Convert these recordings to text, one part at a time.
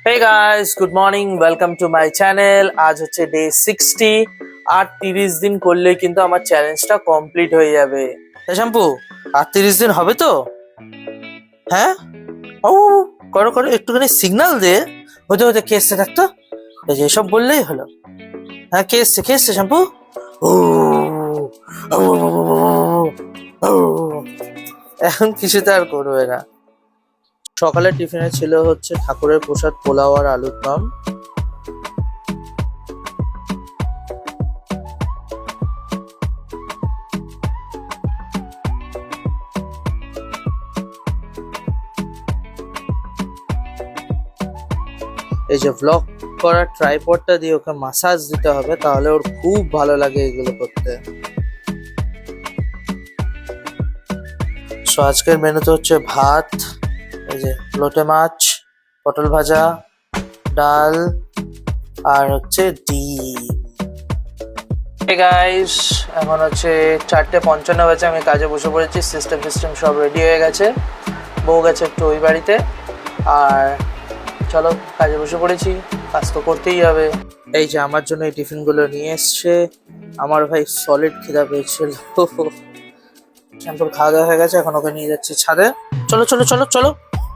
Hey guys, good morning. Welcome to my channel. আজ হচ্ছে day 60 আর 30 দিন করলে কিন্তু আমার চ্যালেঞ্জটা কমপ্লিট হয়ে যাবে। এই শ্যাম্পু আর 30 দিন হবে তো? হ্যাঁ? ও করো করো, একটুখানি সিগন্যাল দে। হতে হতে কে এসছে থাকতো? এই যে এসব বললেই হলো। হ্যাঁ, কে এসছে শ্যাম্পু? ও ও, ও, এখন কিছুতে আর করবে না। সকালে টিফিনে ছিল হচ্ছে ঠাকুরের প্রসাদ পোলাও আর আলুর দম। এই যে ভ্লগ করার ট্রাইপডটা দিয়ে ওকে মাসাজ দিতে হবে, তাহলে ওর খুব ভালো লাগে এগুলো করতে। সো আজকের মেনুতে হচ্ছে ভাত, এই যে লোটে মাছ, পটল ভাজা, ডাল আর হচ্ছে ডিম। হে গাইস, এখন হচ্ছে 4:55 বাজে, আমি কাজে বসে পড়েছি। সিস্টেম সব রেডি হয়ে গেছে। বউ গেছে একটু ওই বাড়িতে, আর চলো কাজে বসে পড়েছি, কাজ তো করতেই হবে। এই যে আমার জন্য এই টিফিনগুলো নিয়ে এসছে। আমার ভাই সলিড খিদা পেয়েছিল। শ্যাম্পুর খাওয়া দাওয়া হয়ে গেছে, এখন ওকে নিয়ে যাচ্ছি ছাদে। চলো চলো চলো চলো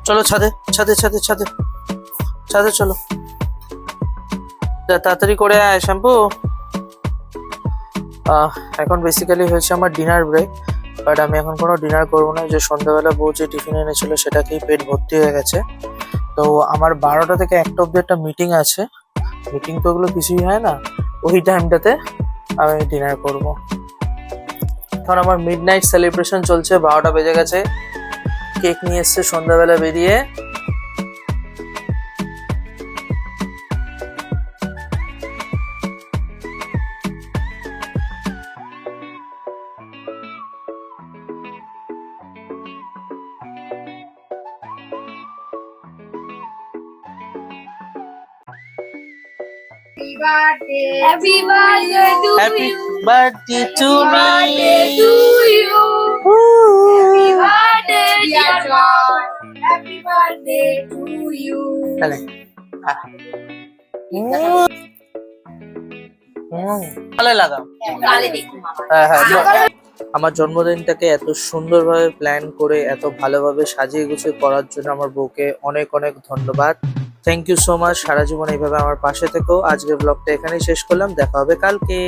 চলো ছাদে ছাদে ছাদে ছাদে ছাদে চলো, তাড়াতাড়ি করে আয় শ্যাম্পু। এখন বেসিক্যালি হয়েছে আমার ডিনার ব্রেক, বাট আমি এখন কোনো ডিনার করবো না। যে সন্ধ্যাবেলা বউ যে টিফিন এনেছিল সেটাকেই পেট ভর্তি হয়ে গেছে। তো আমার 12টা থেকে 1টা অব্দি একটা মিটিং আছে। মিটিং তো ওগুলো কিছুই হয় না, ওই টাইমটাতে আমি ডিনার করব। এখন আমার মিড নাইট সেলিব্রেশন চলছে, 12টা বেজে গেছে। কেক নিয়ে এসছে সন্ধ্যাবেলা বেরিয়ে। Happy birthday to Happy you. birthday to Birthday to me. you. Happy birthday, dear John. Happy birthday to you. তাহলে ভালো লাগাও। গালে দেখুন মামা। হ্যাঁ হ্যাঁ, আমার জন্মদিনটাকে এত সুন্দরভাবে প্ল্যান করে এত ভালোভাবে সাজিয়ে গুছিয়ে করার জন্য আমার বউকে অনেক অনেক ধন্যবাদ। Thank you so much. সারা জীবন এইভাবে আমার পাশে থেকো। আজকের ব্লগটা এখানেই শেষ করলাম, দেখা হবে কালকে।